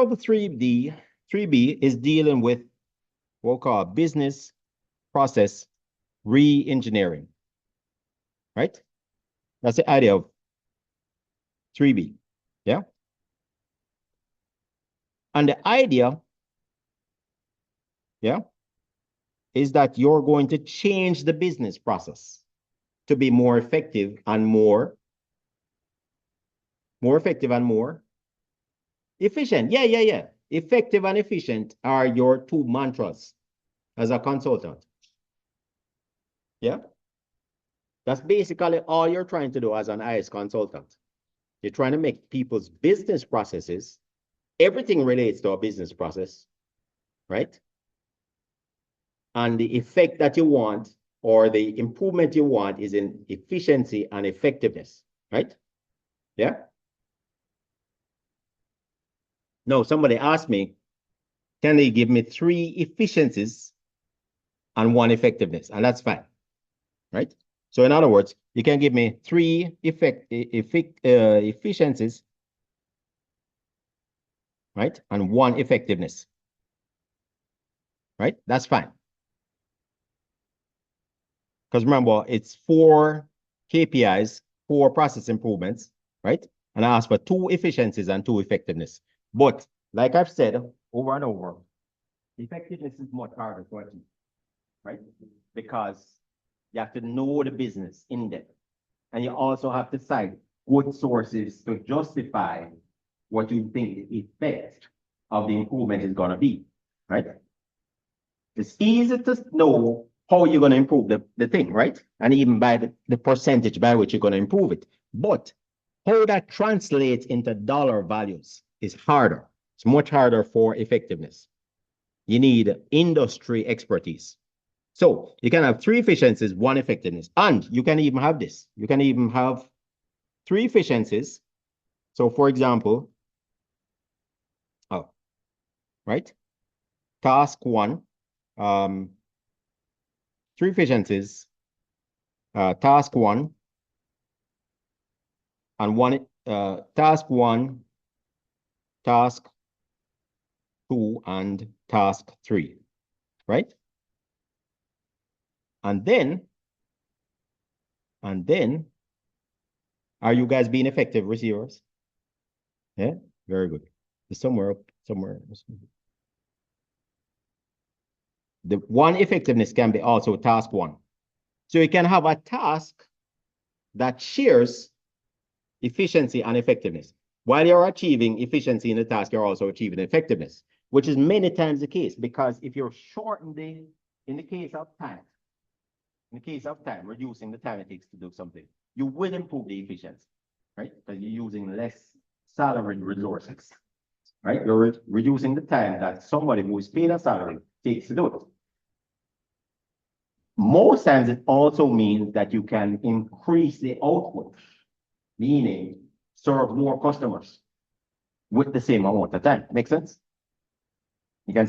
Deliverable 3B is dealing with what we call business process re-engineering, right? That's the idea of 3B, yeah? And the idea, yeah, is that you're going to change the business process to be more effective and more efficient. Yeah. Effective and efficient are your two mantras as a consultant. Yeah. That's basically all you're trying to do as an IS consultant. You're trying to make people's business processes, everything relates to a business process, right? And the effect that you want or the improvement you want is in efficiency and effectiveness, right? Yeah. No, somebody asked me, can they give me 3 efficiencies and 1 effectiveness? And that's fine, right? So in other words, you can give me 3 efficiencies, right? And 1 effectiveness, right? That's fine. Because remember, it's 4 KPIs, 4 process improvements, right? And I asked for 2 efficiencies and 2 effectiveness. But like I've said over and over, effectiveness is much harder to achieve, right? Because you have to know the business in depth. And you also have to cite good sources to justify what you think the effect of the improvement is going to be, right? It's easy to know how you're going to improve the thing, right? And even by the percentage by which you're going to improve it. But how that translates into dollar values is harder. It's much harder for effectiveness. You need industry expertise. So you can have 3 efficiencies, 1 effectiveness. And you can even have this. You can even have 3 efficiencies. So for example, right? Task 1, 3 efficiencies, task 1, and 1, task 1, task 2, and task 3, right? And then, are you guys being effective receivers? Yeah, very good. It's somewhere up, somewhere. The 1 effectiveness can be also task 1. So you can have a task that shares efficiency and effectiveness. While you're achieving efficiency in the task, you're also achieving effectiveness, which is many times the case, because if you're shortening in the case of time, reducing the time it takes to do something, you will improve the efficiency, right? Because you're using less salaried resources, right? You're reducing the time that somebody who is paid a salary takes to do it. Most times it also means that you can increase the output, meaning serve more customers with the same amount of time. Make sense? You can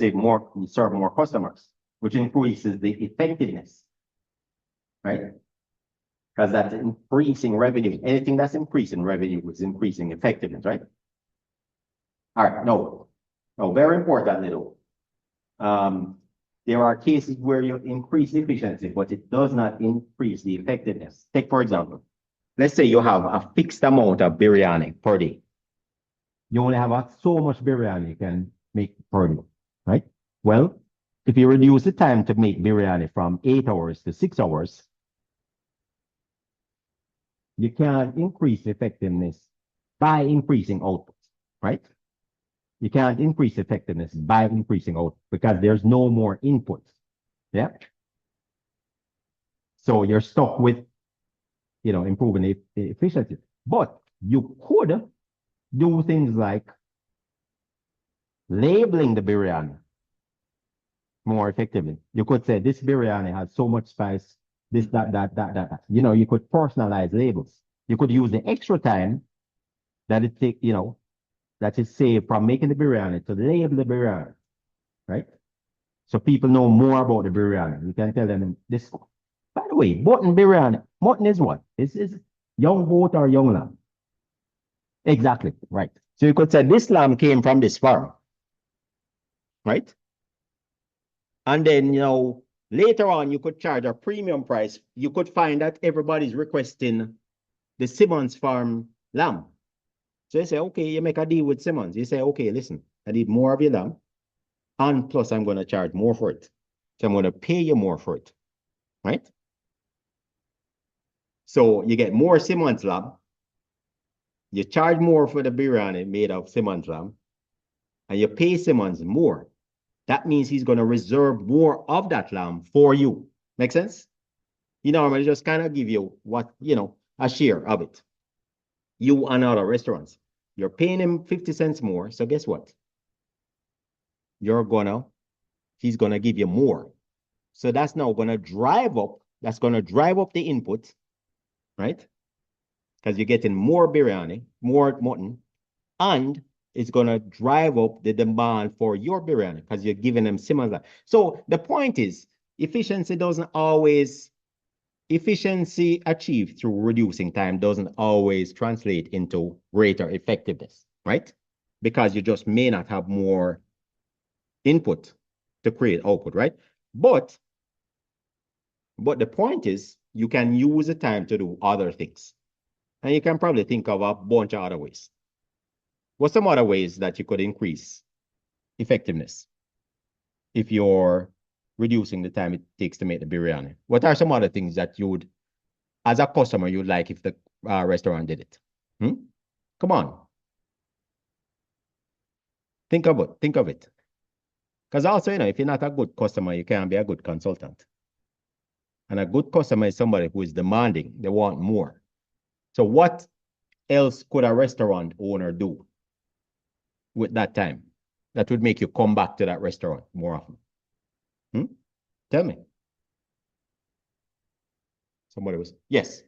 serve more customers, which increases the effectiveness, right? Because that's increasing revenue. Anything that's increasing revenue is increasing effectiveness, right? All right, no, very importantly though. There are cases where you increase efficiency, but it does not increase the effectiveness. Take, for example, let's say you have a fixed amount of biryani per day. You only have so much biryani you can make per day, right? Well, if you reduce the time to make biryani from 8 hours to 6 hours, you can increase effectiveness by increasing output, right? You can't increase effectiveness by increasing output because there's no more input. Yeah. So you're stuck with, improving the efficiency. But you could do things like labeling the biryani more effectively. You could say this biryani has so much spice, this, that. You could personalize labels. You could use the extra time that it takes, that is saved from making the biryani to label the biryani, right? So people know more about the biryani. You can tell them this. By the way, mutton biryani. Mutton is what? Is young goat or young lamb? Exactly, right. So you could say this lamb came from this farm. right? And then, later on, you could charge a premium price. You could find that everybody's requesting the Simmons Farm lamb. So you say, okay, you make a deal with Simmons. You say, okay, listen, I need more of your lamb. And plus, I'm going to charge more for it. So I'm going to pay you more for it, right? So you get more Simmons lamb. You charge more for the biryani made of Simmons lamb. And you pay Simmons more. That means he's going to reserve more of that lamb for you. Make sense? You normally just kind of give you a share of it. You and other restaurants. You're paying him 50 cents more. So guess what? He's gonna give you more. So that's now that's gonna drive up the input, right? Because you're getting more biryani, more mutton, and it's gonna drive up the demand for your biryani because you're giving them similar. So the point is, efficiency achieved through reducing time doesn't always translate into greater effectiveness, right? Because you just may not have more input to create output, right? But the point is you can use the time to do other things. And you can probably think of a bunch of other ways. What's some other ways that you could increase effectiveness if you're reducing the time it takes to make the biryani? What are some other things that as a customer, you'd like if the restaurant did it? Come on. Think of it. Think of it. Because also, if you're not a good customer, you can't be a good consultant. And a good customer is somebody who is demanding. They want more. So what else could a restaurant owner do with that time that would make you come back to that restaurant more often? Tell me. Somebody was, yes.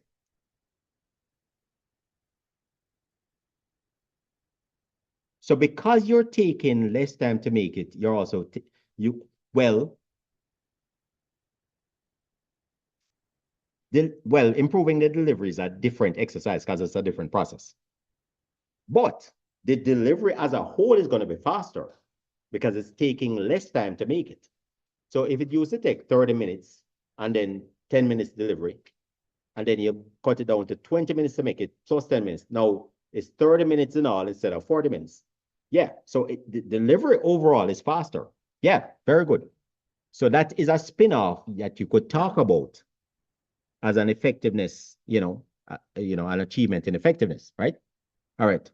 So because you're taking less time to make it, you're also, improving the delivery is a different exercise because it's a different process. But the delivery as a whole is going to be faster because it's taking less time to make it. So if it used to take 30 minutes and then 10 minutes delivery, and then you cut it down to 20 minutes to make it, plus 10 minutes. Now it's 30 minutes in all instead of 40 minutes. Yeah, so the delivery overall is faster. Yeah, very good. So that is a spin-off that you could talk about as an effectiveness, an achievement in effectiveness, right? All right.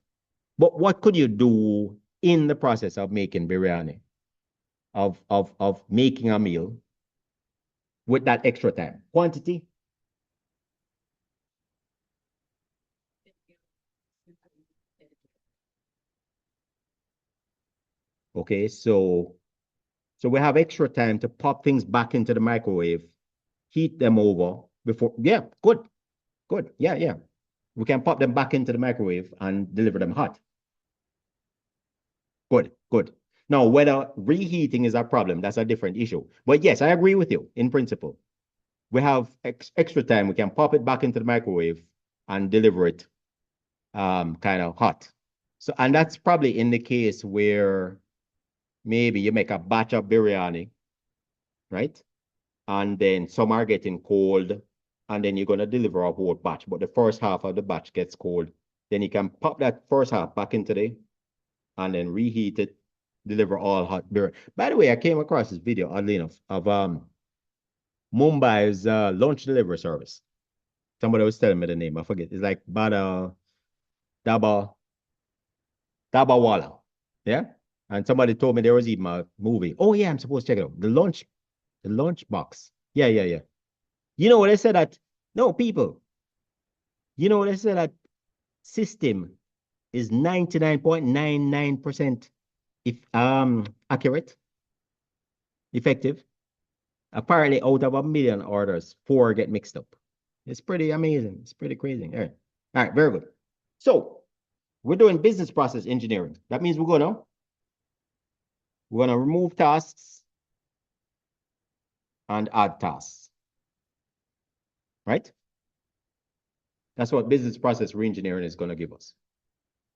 But what could you do in the process of making biryani, of making a meal with that extra time? Quantity? Okay, so we have extra time to pop things back into the microwave, heat them over before. Yeah, good, good. Yeah, yeah. We can pop them back into the microwave and deliver them hot. Good, good. Now, whether reheating is a problem, that's a different issue. But yes, I agree with you in principle. We have extra time. We can pop it back into the microwave and deliver it kind of hot. So, and that's probably in the case where maybe you make a batch of biryani, right? And then some are getting cold, and then you're going to deliver a whole batch. But the first half of the batch gets cold. Then you can pop that first half back into the and then reheat it, deliver all hot beer. By the way, I came across this video, oddly enough, of Mumbai's lunch delivery service. Somebody was telling me the name. I forget. It's like Daba Dabawala. Yeah. And somebody told me there was even a movie. Oh yeah, I'm supposed to check it out. The lunch box. Yeah, yeah, yeah. You know what I said that? No, people. You know what I said that system is 99.99% if accurate, effective. Apparently, out of 1 million orders, 4 get mixed up. It's pretty amazing. It's pretty crazy. All right, very good. So we're doing business process engineering. That means we're gonna remove tasks and add tasks. Right? That's what business process reengineering is going to give us.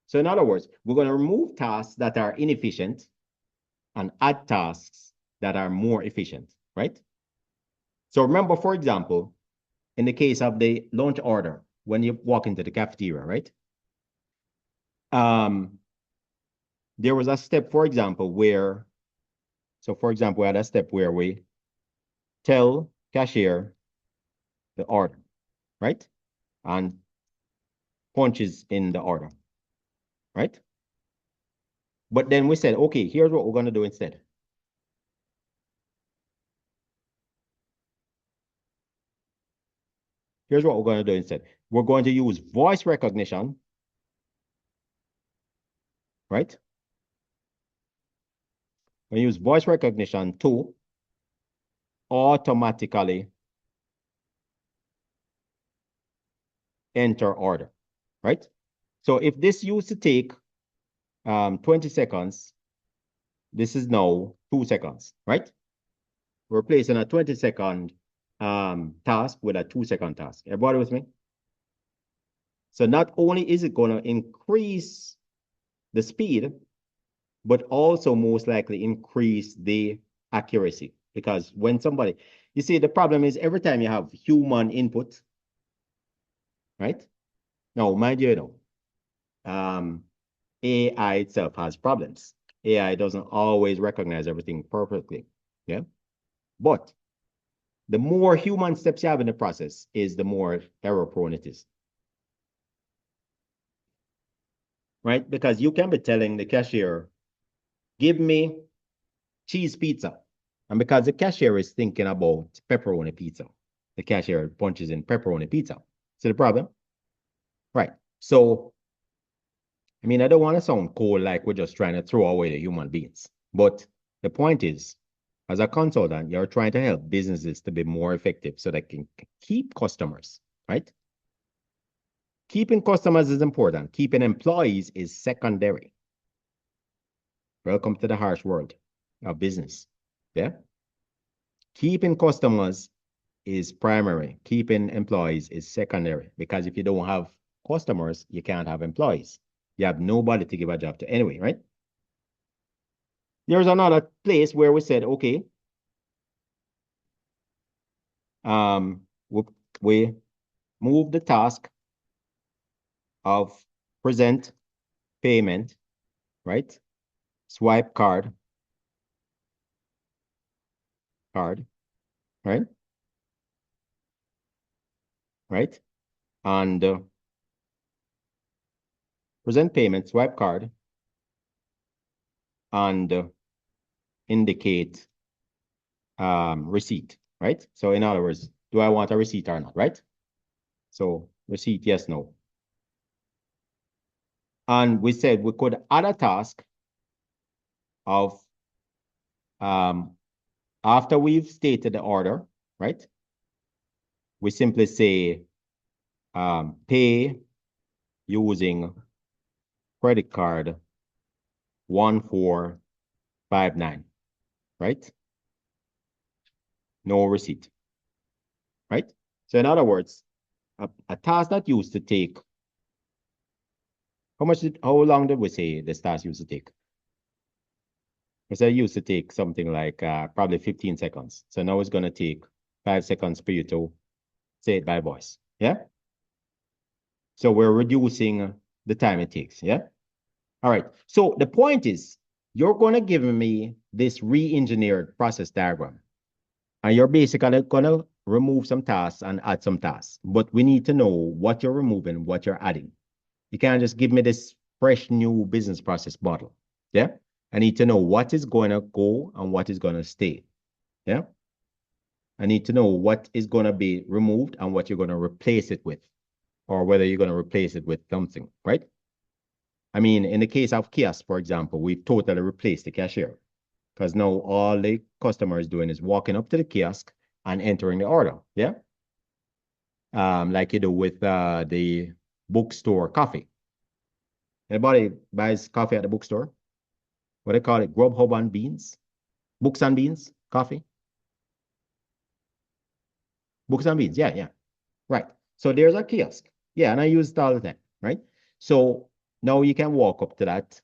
So in other words, we're going to remove tasks that are inefficient and add tasks that are more efficient, right? So remember, for example, in the case of the lunch order, when you walk into the cafeteria, right? There was a step, for example, where, so for example, we had a step where we tell cashier the order, right? And punches in the order, right? But then we said, okay, here's what we're going to do instead. Here's what we're going to do instead. We're going to use voice recognition, right? We use voice recognition to automatically enter order, right? So if this used to take 20 seconds, this is now 2 seconds, right? We're replacing a 20-second task with a 2-second task. Everybody with me? So not only is it going to increase the speed, but also most likely increase the accuracy. Because when somebody, you see, the problem is every time you have human input, right? Now, mind you, AI itself has problems. AI doesn't always recognize everything perfectly. Yeah. But the more human steps you have in the process is the more error prone it is. Right? Because you can be telling the cashier, give me cheese pizza. And because the cashier is thinking about pepperoni pizza, the cashier punches in pepperoni pizza. See the problem? Right. So, I mean, I don't want to sound cold like we're just trying to throw away the human beings. But the point is, as a consultant, you're trying to help businesses to be more effective so they can keep customers, right? Keeping customers is important. Keeping employees is secondary. Welcome to the harsh world of business. Yeah. Keeping customers is primary. Keeping employees is secondary because if you don't have customers, you can't have employees. You have nobody to give a job to anyway, right? There's another place where we said, okay, we, we move the task of present payment, right? Swipe card, right? Right? And present payment, swipe card, and indicate receipt, right? So in other words, do I want a receipt or not, right? So receipt, yes, no. And we said we could add a task of after we've stated the order, right? We simply say pay using credit card 1459, right? No receipt, right? So in other words, a task that used to take, how long did we say this task used to take? We said it used to take something like probably 15 seconds. So now it's going to take 5 seconds for you to say it by voice. Yeah. So we're reducing the time it takes. Yeah. All right. So the point is, you're going to give me this re-engineered process diagram. And you're basically going to remove some tasks and add some tasks. But we need to know what you're removing, what you're adding. You can't just give me this fresh new business process model. Yeah. I need to know what is going to go and what is going to stay. Yeah. I need to know what is going to be removed and what you're going to replace it with, or whether you're going to replace it with something, right? I mean, in the case of kiosk, for example, we've totally replaced the cashier because now all the customer is doing is walking up to the kiosk and entering the order. Yeah. Like you do with the bookstore coffee. Anybody buys coffee at the bookstore? What do they call it? Grubhub and beans? Books and beans? Coffee? Books and beans. Yeah, yeah. Right. So there's a kiosk. Yeah, and I use it all the time, right? So now you can walk up to that,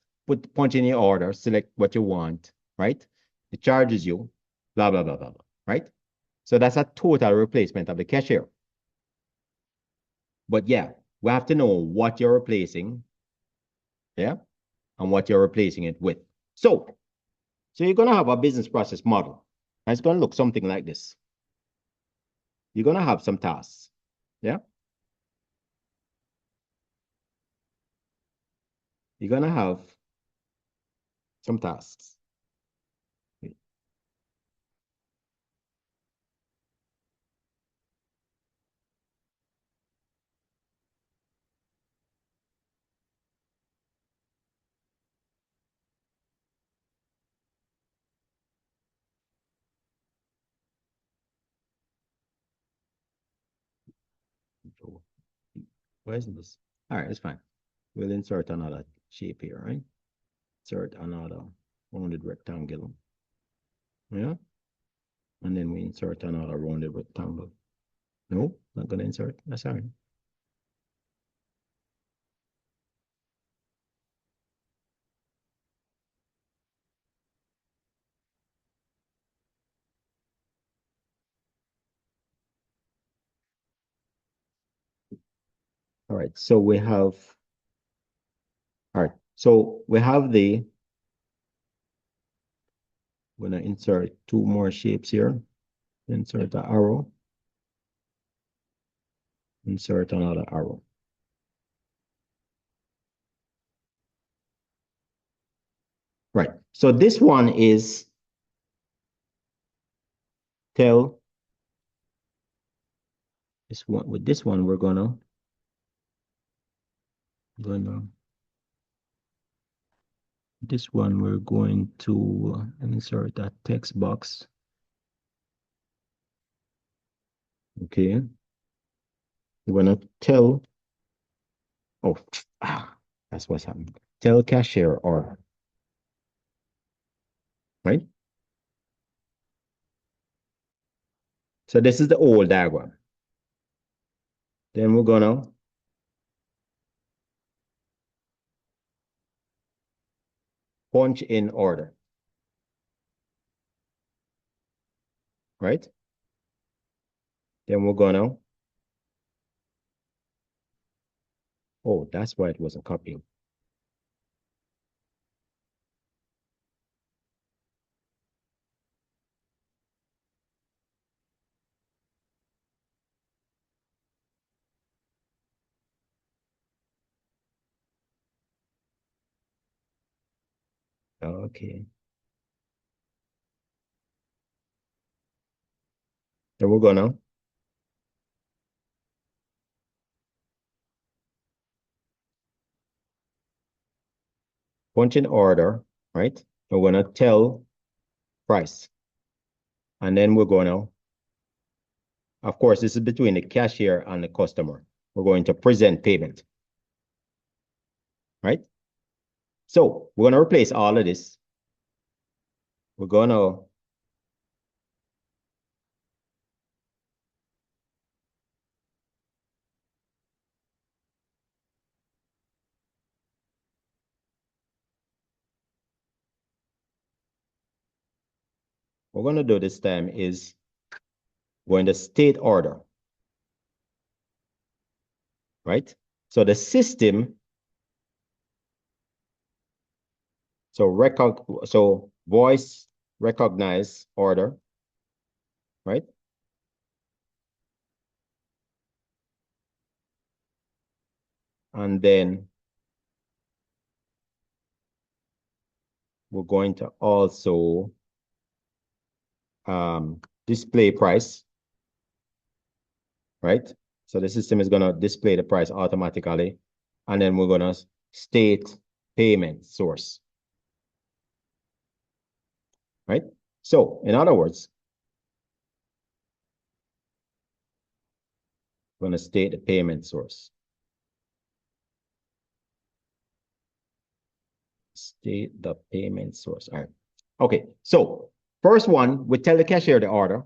punch in your order, select what you want, right? It charges you, blah, blah, blah, blah, blah, right? So that's a total replacement of the cashier. But yeah, we have to know what you're replacing, yeah, and what you're replacing it with. So you're going to have a business process model. And it's going to look something like this. You're going to have some tasks, yeah? You're going to have some tasks. Why isn't this? All right, it's fine. We'll insert another shape here, right? Insert another rounded rectangle. Yeah. And then we insert another rounded rectangle. No, not going to insert. That's all right. All right. So we have, all right. So we have the, we're going to insert two more shapes here. Insert the arrow. Insert another arrow. Right. So this one is tell this one with this one we're gonna this one we're going to insert that text box. Okay. We're gonna tell that's what's happening. Tell cashier or right. So this is the old diagram. Then we're gonna punch in order. Right? Then we're gonna, oh, that's why it wasn't copying. Okay. Then we're gonna punch in order, right? We're gonna tell price. And then we're gonna, of course, this is between the cashier and the customer. We're going to present payment, right? So we're gonna replace all of this. We're gonna what we're gonna do this time is go in the state order, right? So the system, so voice recognize order, right? And then we're going to also display price, right? So the system is gonna display the price automatically. And then we're gonna state payment source, right? So in other words, we're gonna state the payment source. State the payment source. All right. Okay, so first one, we tell the cashier the order.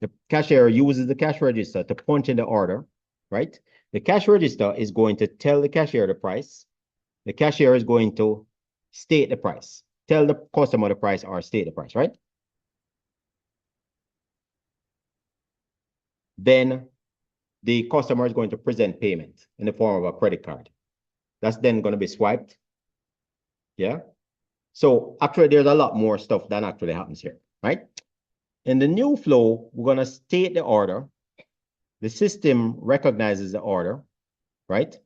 The cashier uses the cash register to punch in the order, right? The cash register is going to tell the cashier the price. The cashier is going to state the price. tell the customer the price or state the price, right? Then the customer is going to present payment in the form of a credit card. That's then going to be swiped. Yeah. So actually, there's a lot more stuff that actually happens here, right? In the new flow, we're going to state the order. The system recognizes the order, right?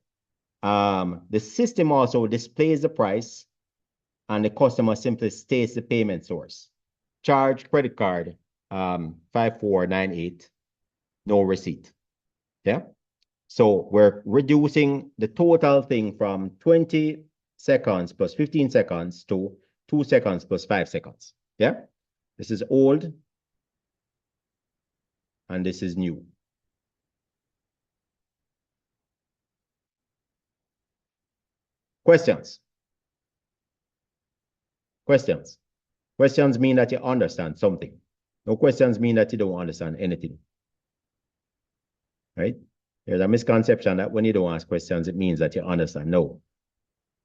The system also displays the price, and the customer simply states the payment source. Charge, credit card, 5498, no receipt. Yeah. So we're reducing the total thing from 20 seconds plus 15 seconds to 2 seconds plus 5 seconds. Yeah. This is old and this is new. Questions? Questions? Questions mean that you understand something. No questions mean that you don't understand anything. Right? There's a misconception that when you don't ask questions, it means that you understand. No.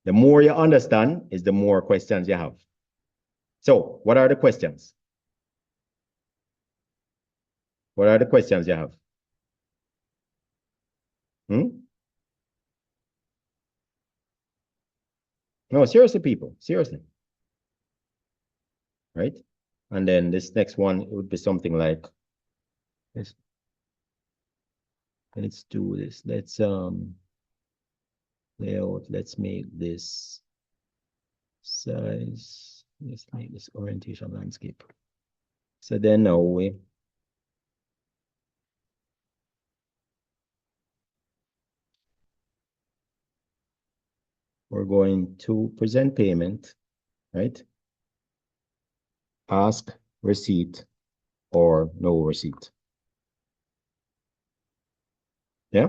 The more you understand is the more questions you have. So, what are the questions? What are the questions you have? No, seriously, people, seriously. Right? And then this next one, it would be something like this. Let's do this. Let's layout. Let's make this size. Let's make this orientation landscape. So then now we're going to present payment, right? Ask receipt or no receipt. Yeah.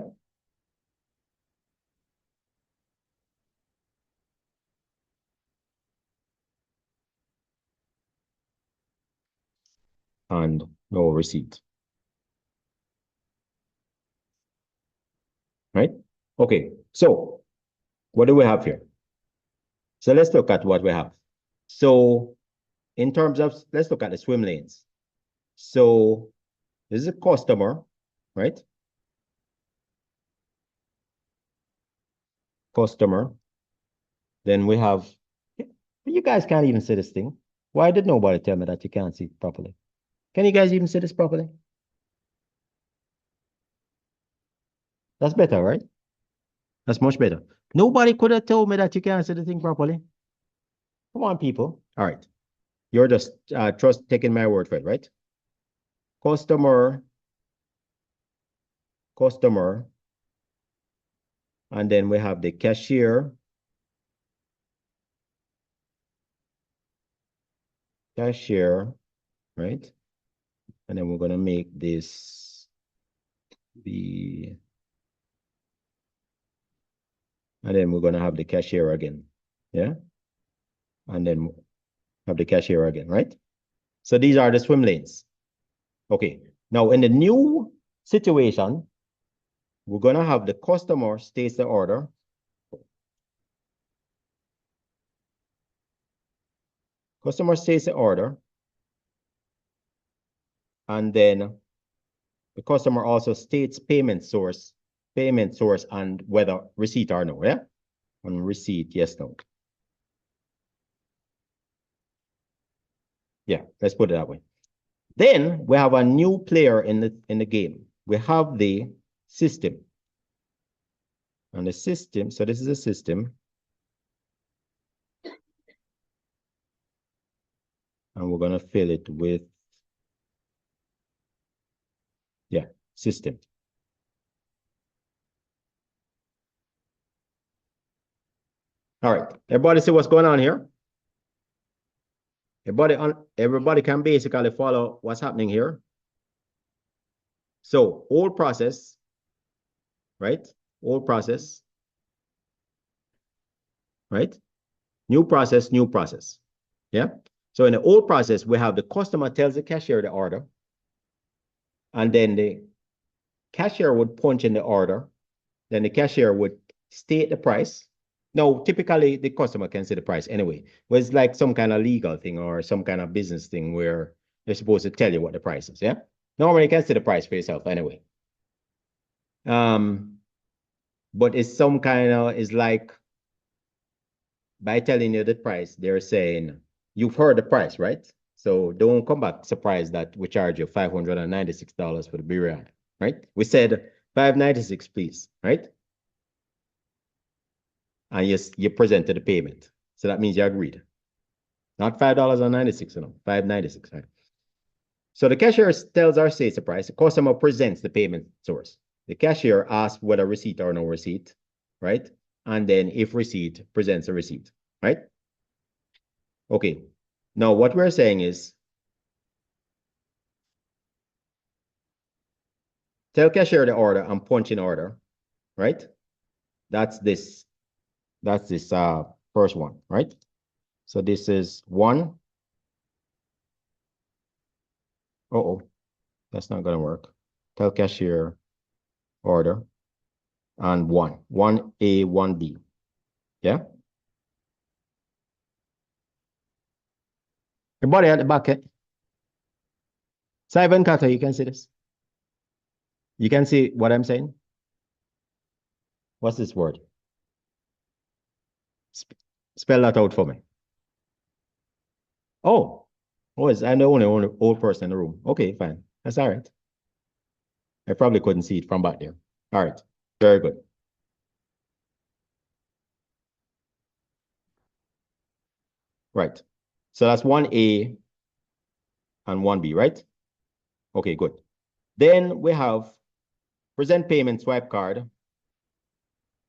And no receipt. Right? Okay. So what do we have here? So let's look at what we have. So in terms of, let's look at the swim lanes. So this is a customer, right? Customer. Then we have, you guys can't even see this thing. Why did nobody tell me that you can't see it properly? Can you guys even see this properly? That's better, right? That's much better. Nobody could have told me that you can't see the thing properly. Come on, people. All right. You're just taking my word for it, right? Customer, customer. And then we have the cashier. Cashier, right? And then we're going to make this the, and then we're going to have the cashier again. Yeah. And then have the cashier again, right? So these are the swim lanes. Okay. Now in the new situation, we're going to have the customer states the order. Customer states the order. And then the customer also states payment source, and whether receipt or no, yeah? On receipt, yes, no. Yeah, let's put it that way. Then we have a new player in the game. We have the system. And the system, so this is a system. And we're going to fill it with, yeah, system. All right, everybody see what's going on here? Everybody can basically follow what's happening here. So old process, right? Old process, right? New process, new process. Yeah. So in the old process, we have the customer tells the cashier the order, and then the cashier would punch in the order. Then the cashier would state the price, No, typically the customer can see the price anyway. But it's like some kind of legal thing or some kind of business thing where they're supposed to tell you what the price is. Yeah. Normally you can see the price for yourself anyway. Um, but it's some kind of, it's like by telling you the price, they're saying, you've heard the price, right? So don't come back surprised that we charge you $596 for the BPR, right? We said 596, please, right? And you presented the payment. So that means you agreed. Not $5.96, no, $5.96. Right? So the cashier tells our sales price. The customer presents the payment source. The cashier asks whether receipt or no receipt, right? And then if receipt, presents a receipt, right? Okay. Now what we're saying is tell cashier the order and punch in order, right? That's this. That's this first one, right? So this is one. Oh, that's not gonna work. Tell cashier order and one. 1A, 1B. Yeah. Everybody at the back. Simon Carter, you can see this. You can see what I'm saying? What's this word? Spell that out for me. Oh, I'm the only old person in the room. Okay, fine. That's all right. I probably couldn't see it from back there. All right, very good. Right. So that's 1A and 1B, right? Okay, good. Then we have present payment swipe card,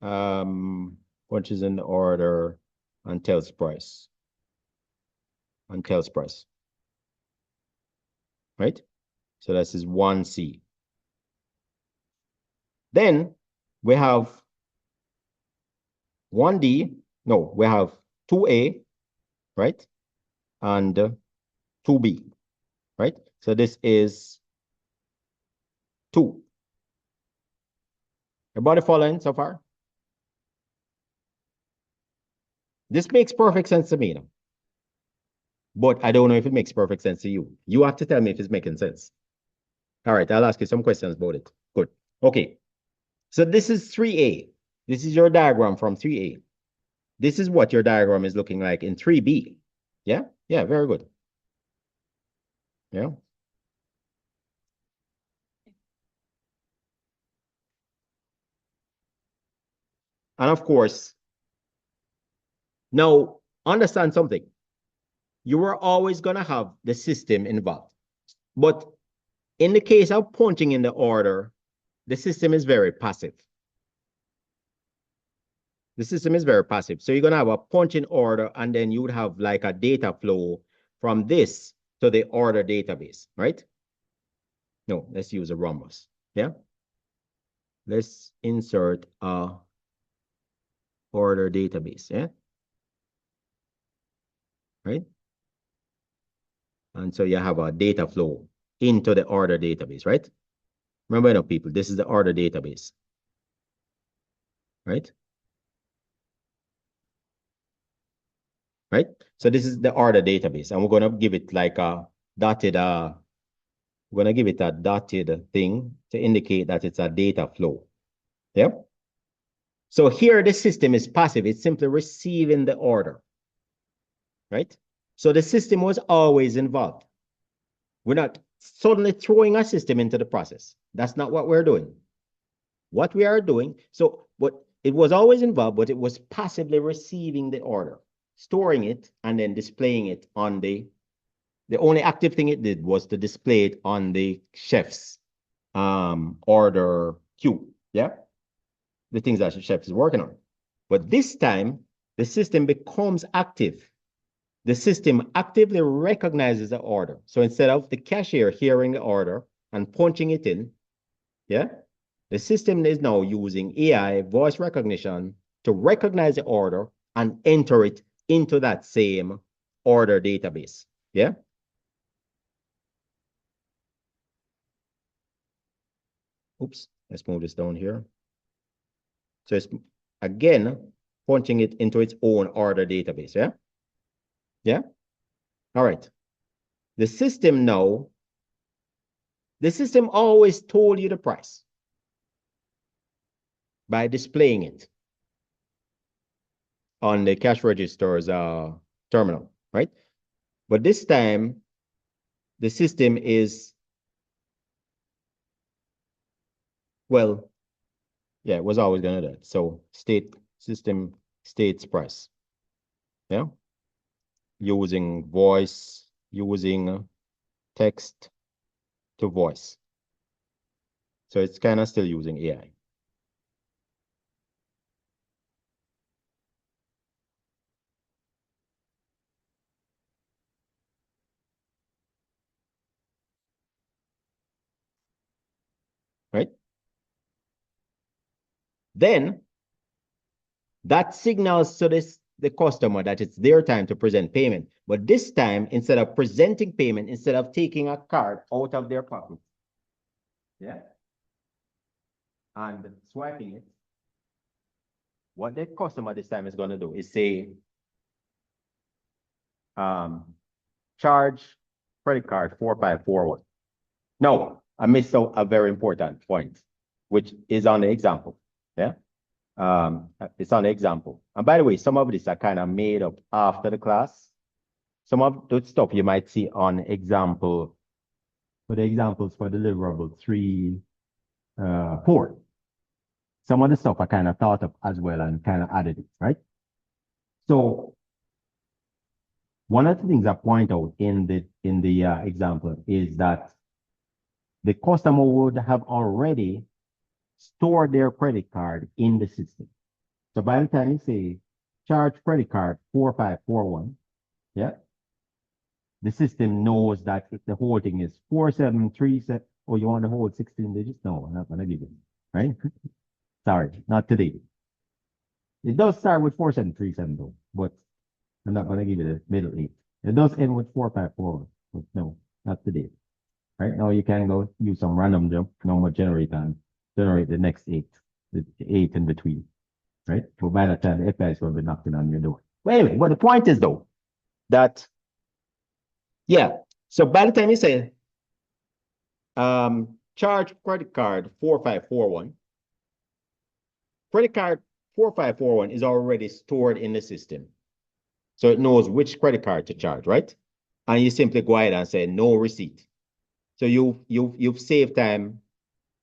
punches in the order and tells price. Right? So this is 1C. Then we have 1D, no, we have 2A, right? And 2B, right? So this is 2. Everybody following so far? This makes perfect sense to me now. But I don't know if it makes perfect sense to you. You have to tell me if it's making sense. All right, I'll ask you some questions about it. Good. Okay. So this is 3A. This is your diagram from 3A. This is what your diagram is looking like in 3B. Yeah? Yeah, very good. Yeah. And of course, now understand something. You are always going to have the system involved. But in the case of punching in the order, the system is very passive. The system is very passive. So you're going to have a punch in order, and then you would have like a data flow from this to the order database, right? No, let's use a rhombus. Yeah. Let's insert a order database. Yeah. Right. And so you have a data flow into the order database, right? Remember now, people, this is the order database, right? Right? So this is the order database, and we're going to give it like a dotted, we're going to give it a dotted thing to indicate that it's a data flow. Yeah. So here the system is passive. It's simply receiving the order, right? So the system was always involved. We're not suddenly throwing a system into the process. That's not what we're doing. What we are doing, so but it was always involved, but it was passively receiving the order, storing it, and then displaying it on the only active thing it did was to display it on the chef's order queue. Yeah. The things that the chef is working on. But this time, the system becomes active. The system actively recognizes the order. So instead of the cashier hearing the order and punching it in, yeah, the system is now using AI voice recognition to recognize the order and enter it into that same order database. Yeah. Oops, let's move this down here. So it's again, punching it into its own order database, yeah? Yeah? All right. The system always told you the price by displaying it on the cash register's terminal, right? But this time, the system is, well, yeah, it was always going to do that. So system states price, yeah? Using voice, using text to voice. So it's kind of still using AI. Right? Then that signals to the customer that it's their time to present payment. But this time, instead of presenting payment, instead of taking a card out of their pocket, yeah, and swiping it, what the customer this time is going to do is say, charge credit card 4541. No, I missed out a very important point, which is on the example. Yeah. It's on the example. And by the way, some of this are kind of made up after the class. Some of the stuff you might see on example, for the examples for deliverable 3, 4. Some of the stuff I kind of thought of as well and kind of added it, right? So one of the things I point out in the example is that the customer would have already stored their credit card in the system. So by the time you say charge credit card 4541, yeah, the system knows that the whole thing is 4737. Oh, you want the whole 16 digits? No, I'm not gonna give it, right? Sorry, not today. It does start with 4737 though, but I'm not gonna give it a middle 8. It does end with 4541, but no, not today. Right now you can go use some random number generator and generate the next 8, the 8 in between, right? So by the time the FBI is going to be knocking on your door. But anyway, but the point is though, that, yeah, so by the time you say, charge credit card 4541, credit card 4541 is already stored in the system. So it knows which credit card to charge, right? And you simply go ahead and say no receipt. So you've saved time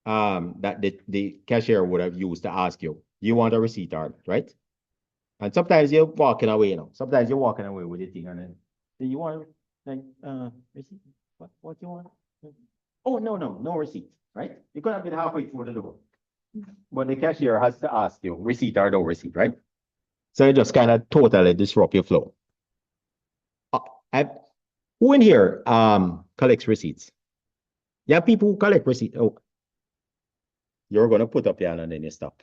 that the cashier would have used to ask you, you want a receipt or right? And sometimes you're walking away, you know. Sometimes you're walking away with the thing and then do you want like receipt? What you want? Oh no receipt, right? You could have been halfway through the door. But the cashier has to ask you receipt or no receipt, right? So it just kind of totally disrupt your flow. I, who in here collects receipts? Yeah, people who collect receipts. Oh, you're gonna put up your hand and then you stop.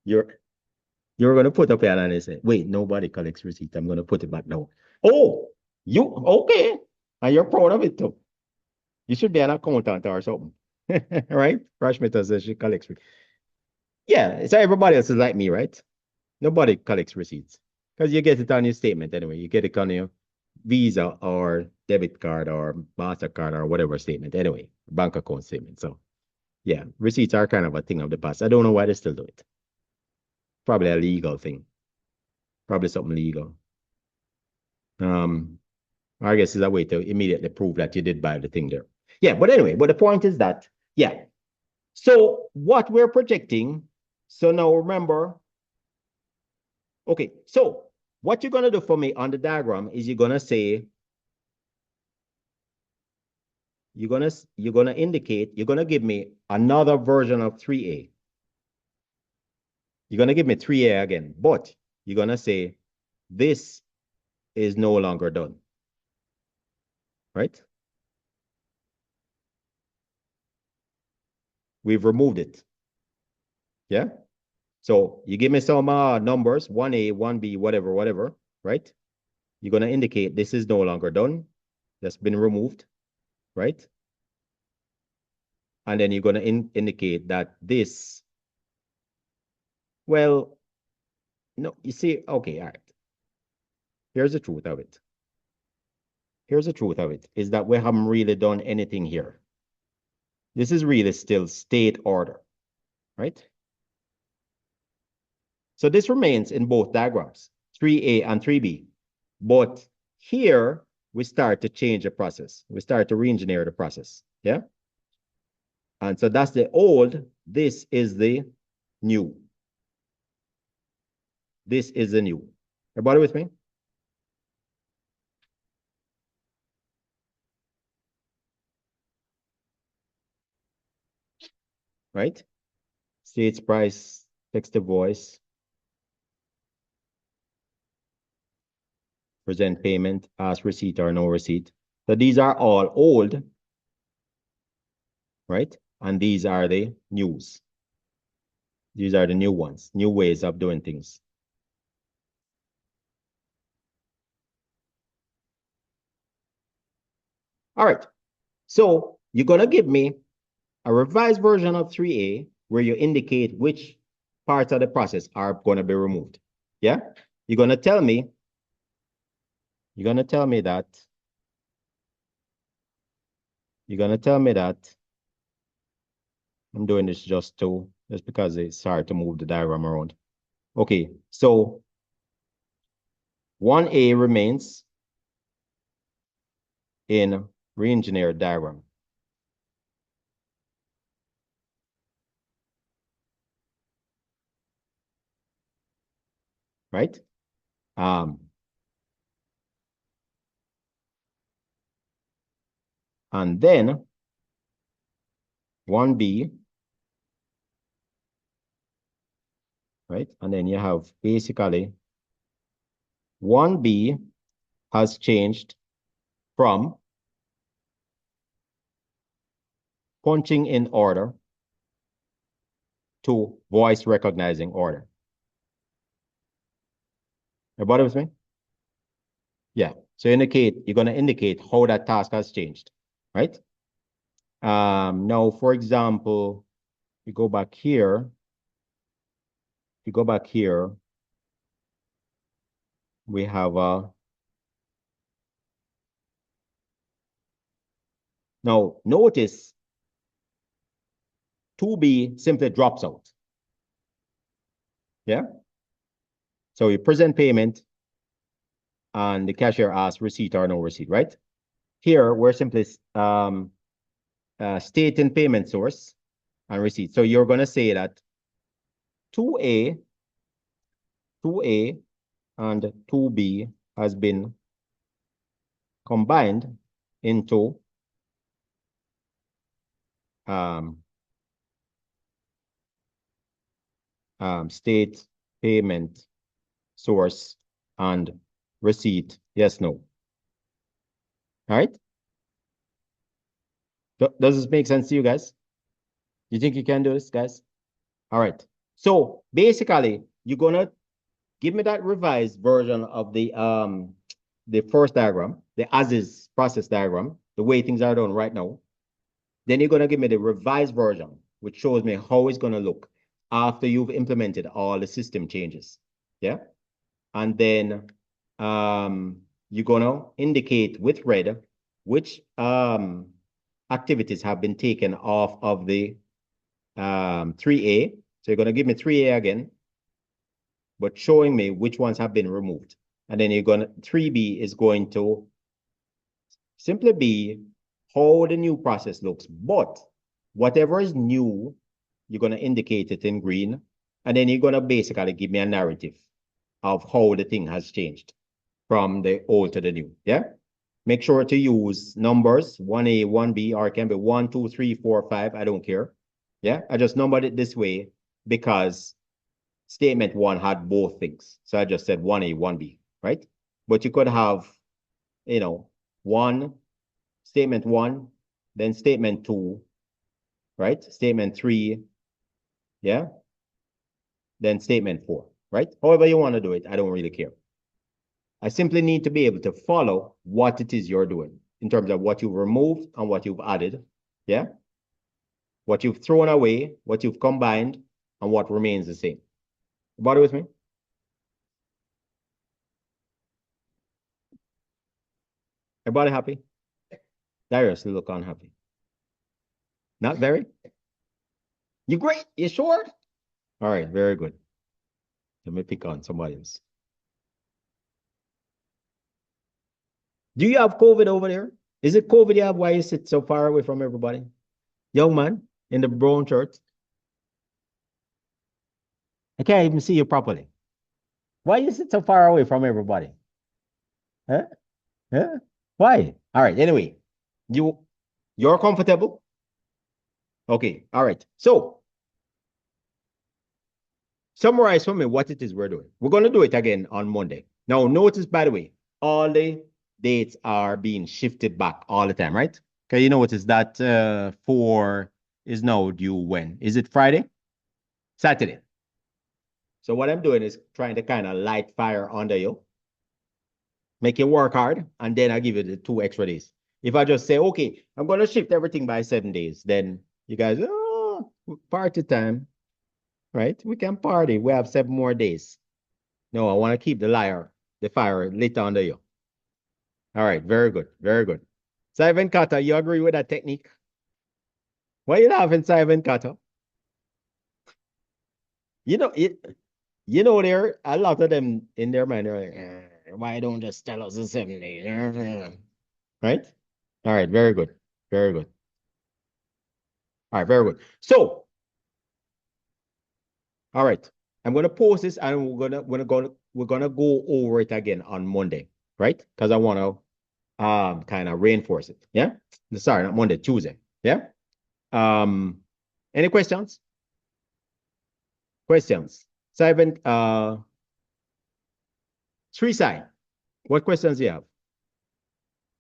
You're you're gonna put up your hand and say, wait, nobody collects receipt. I'm gonna put it back now. Oh, you okay. And you're proud of it too. You should be an accountant or something. Right? Rashmita says she collects receipts. Yeah, so everybody else is like me, right? Nobody collects receipts. Because you get it on your statement anyway. You get it on your Visa or debit card or MasterCard or whatever statement anyway, bank account statement. So yeah, receipts are kind of a thing of the past. I don't know why they still do it. Probably a legal thing. Probably something legal. I guess it's a way to immediately prove that you did buy the thing there. Yeah, but anyway, but the point is that, yeah. So what we're projecting, so now remember, okay, so what you're gonna do for me on the diagram is you're gonna say, you're gonna indicate, you're gonna give me another version of 3A. You're gonna give me 3A again, but you're gonna say this is no longer done. Right? We've removed it. Yeah. So you give me some numbers, 1A, 1B, whatever, right? You're going to indicate this is no longer done. That's been removed, right? And then you're going to indicate that this, well, No, you see, okay, all right. Here's the truth of it. Here's the truth of it, is that we haven't really done anything here. This is really still state order, right? So this remains in both diagrams, 3A and 3B. But here, we start to change the process. We start to re-engineer the process, yeah? And so that's the old, this is the new. This is the new. Everybody with me? Right? States price, text to voice, present payment, ask receipt or no receipt. So these are all old, right? And these are the news. These are the new ones, new ways of doing things. All right. So you're going to give me a revised version of 3A where you indicate which parts of the process are going to be removed. Yeah? You're going to tell me, that, I'm doing this just because it's hard to move the diagram around. Okay, so 1A remains in re-engineered diagram. Right? And then 1B, right? And then you have basically 1B has changed from punching in order to voice recognizing order. Everybody with me? Yeah. So you're going to indicate how that task has changed, right? Now, for example, you go back here, we have now notice 2B simply drops out. Yeah. So you present payment and the cashier asks receipt or no receipt, right? Here, we're simply stating payment source and receipt. So you're going to say that 2A and 2B has been combined into state payment source and receipt. Yes, no. All right. Does this make sense to you guys? You think you can do this, guys? All right. So basically, you're gonna give me that revised version of the first diagram, the as-is process diagram, the way things are done right now. Then you're gonna give me the revised version, which shows me how it's gonna look after you've implemented all the system changes. Yeah. And then you're gonna indicate with red which activities have been taken off of the 3A. So you're gonna give me 3A again, but showing me which ones have been removed. And then 3B is going to simply be how the new process looks. But whatever is new, you're gonna indicate it in green. And then you're gonna basically give me a narrative of how the thing has changed from the old to the new. Yeah. Make sure to use numbers 1A, 1B, or it can be 1, 2, 3, 4, 5. I don't care. Yeah. I just numbered it this way because statement one had both things. So I just said 1A, 1B, right? But you could have, statement one, then statement two, right? Statement three, yeah. Then statement four, right? However you want to do it, I don't really care. I simply need to be able to follow what it is you're doing in terms of what you've removed and what you've added. Yeah. What you've thrown away, what you've combined, and what remains the same. Bother with me? Everybody happy? Darius, you look unhappy. Not very? You great? You sure? All right, very good. Let me pick on somebody else. Do you have COVID over there? Is it COVID you have? Why you sit so far away from everybody? Young man in the brown shirt. I can't even see you properly. Why you sit so far away from everybody? Huh? Huh? Why? All right. Anyway, you're comfortable? Okay. All right. So summarize for me what it is we're doing. We're going to do it again on Monday. Now, notice, by the way, all the dates are being shifted back all the time, right? Okay, you notice that 4 is now due when? Is it Friday? Saturday. So what I'm doing is trying to kind of light fire under you, make you work hard, and then I give you the 2 extra days. If I just say, okay, I'm going to shift everything by 7 days, then you guys, oh, party time, right? We can party. We have 7 more days. No, I want to keep the fire lit under you. All right, very good, very good. Simon Carter, you agree with that technique? Why are you laughing, Simon Carter? You know, there a lot of them in their mind are like, why don't just tell us the 7 days? Right? All right, very good. Very good. All right, very good. So, all right. I'm gonna post this and we're gonna go over it again on Monday, right? Because I want to kind of reinforce it. Yeah. Sorry, not Monday, Tuesday. Yeah. Any questions? Questions? Simon, three side. What questions do you have?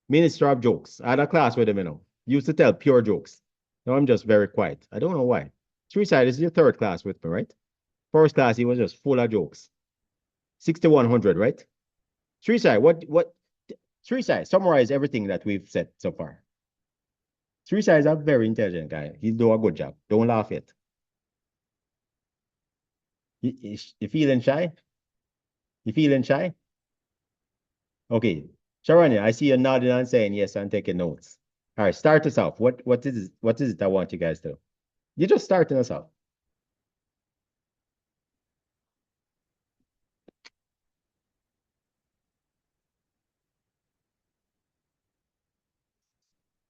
Minister of jokes. I had a class with him, Used to tell pure jokes. Now I'm just very quiet. I don't know why. Three side is your third class with me, right? First class, he was just full of jokes. 6100, right? Three side, three side, summarize everything that we've said so far. Three side is a very intelligent guy. He's doing a good job. Don't laugh yet. You feeling shy? You feeling shy? Okay. Sharanya, I see you nodding and saying yes and taking notes. All right, start us off. What is it I want you guys to do? You're just starting us off.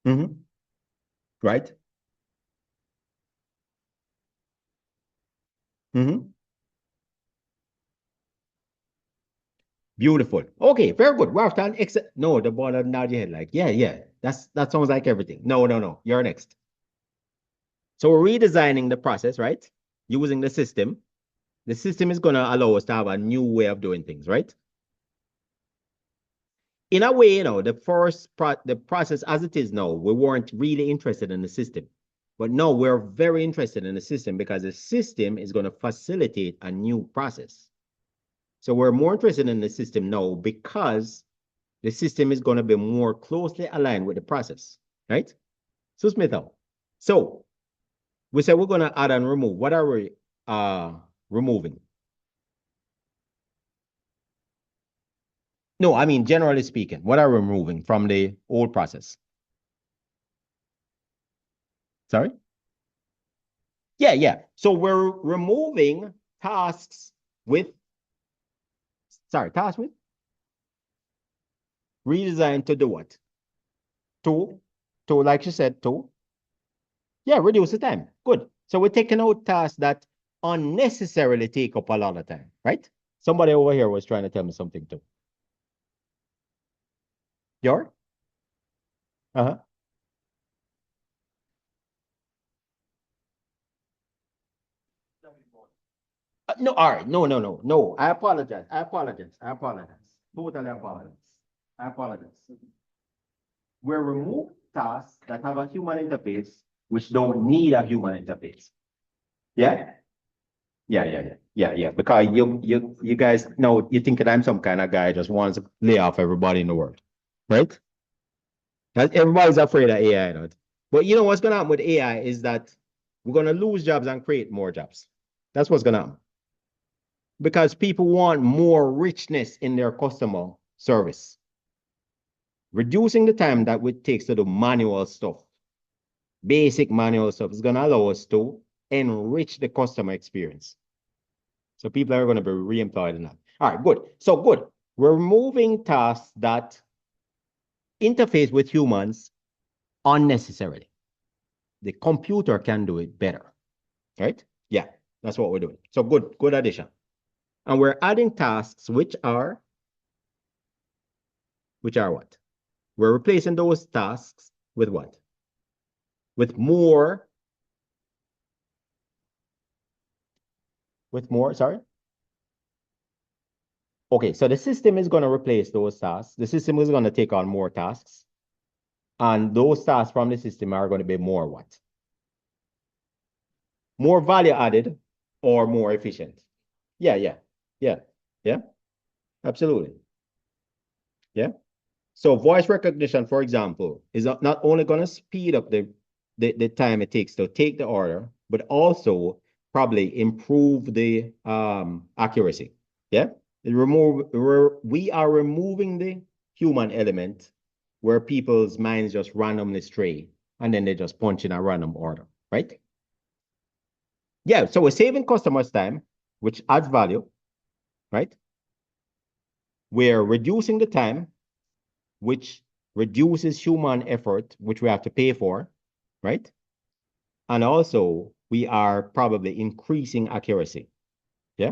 Mm-hmm. Right? Mm-hmm. Beautiful. Okay, very good. We're done. Except no, the ball nod your head like, yeah, yeah. That sounds like everything. No, no, no. You're next. So we're redesigning the process, right? Using the system. The system is gonna allow us to have a new way of doing things, right? In a way, the process as it is now, we weren't really interested in the system. But no, we're very interested in the system because the system is going to facilitate a new process. So we're more interested in the system now because the system is going to be more closely aligned with the process, right? So Smith, so we said we're going to add and remove. What are we removing? No, I mean, generally speaking, what are we removing from the old process? Sorry? Yeah, yeah. So we're removing tasks with, tasks with redesign to do what? To, like you said, yeah, reduce the time. Good. So we're taking out tasks that unnecessarily take up a lot of time, right? Somebody over here was trying to tell me something too. Your? Uh-huh. No, all right. No, no, no, no. I apologize. I apologize. I apologize. Totally apologize. I apologize. We remove tasks that have a human interface, which don't need a human interface. Yeah? Yeah. Because you guys know you think that I'm some kind of guy just wants to lay off everybody in the world. Right? Everybody's afraid of AI, not. But you know what's gonna happen with AI is that we're gonna lose jobs and create more jobs. That's what's gonna happen. Because people want more richness in their customer service. Reducing the time that it takes to do manual stuff, basic manual stuff, is going to allow us to enrich the customer experience. So people are going to be re-employed in that. All right, good. So good. We're removing tasks that interface with humans unnecessarily. The computer can do it better, right? Yeah, that's what we're doing. So good addition. And we're adding tasks which are what? We're replacing those tasks with what? With more, sorry? Okay, so the system is going to replace those tasks. The system is going to take on more tasks. And those tasks from the system are going to be more what? More value added or more efficient? Yeah, absolutely. Yeah. So voice recognition, for example, is not only going to speed up the time it takes to take the order, but also probably improve the accuracy. Yeah. We are removing the human element where people's minds just randomly stray and then they just punch in a random order, right? Yeah, so we're saving customers time, which adds value, right? We're reducing the time, which reduces human effort, which we have to pay for, right? And also, we are probably increasing accuracy. Yeah,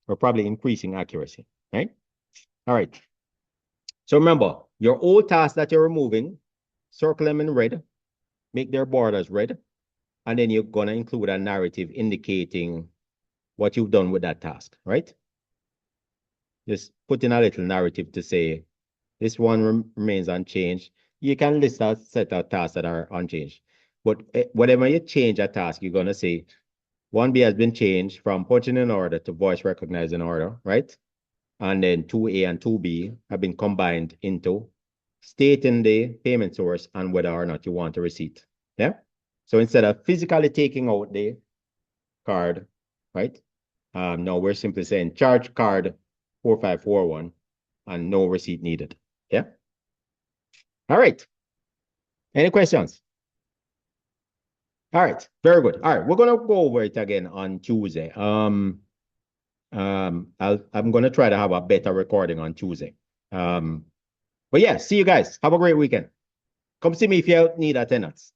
we're probably increasing accuracy, right? All right. So remember, your old tasks that you're removing, circle them in red, make their borders red, and then you're going to include a narrative indicating what you've done with that task, right? Just put in a little narrative to say, this one remains unchanged. You can list a set of tasks that are unchanged. But whatever you change a task, you're going to say 1B has been changed from punching in order to voice recognizing order, right? And then 2A and 2B have been combined into stating the payment source and whether or not you want a receipt. Yeah. So instead of physically taking out the card, right? No, we're simply saying charge card 4541 and no receipt needed. Yeah. All right. Any questions? All right. Very good. All right. We're gonna go over it again on Tuesday. I'm gonna try to have a better recording on Tuesday. But yeah, see you guys. Have a great weekend. Come see me if you need attendance.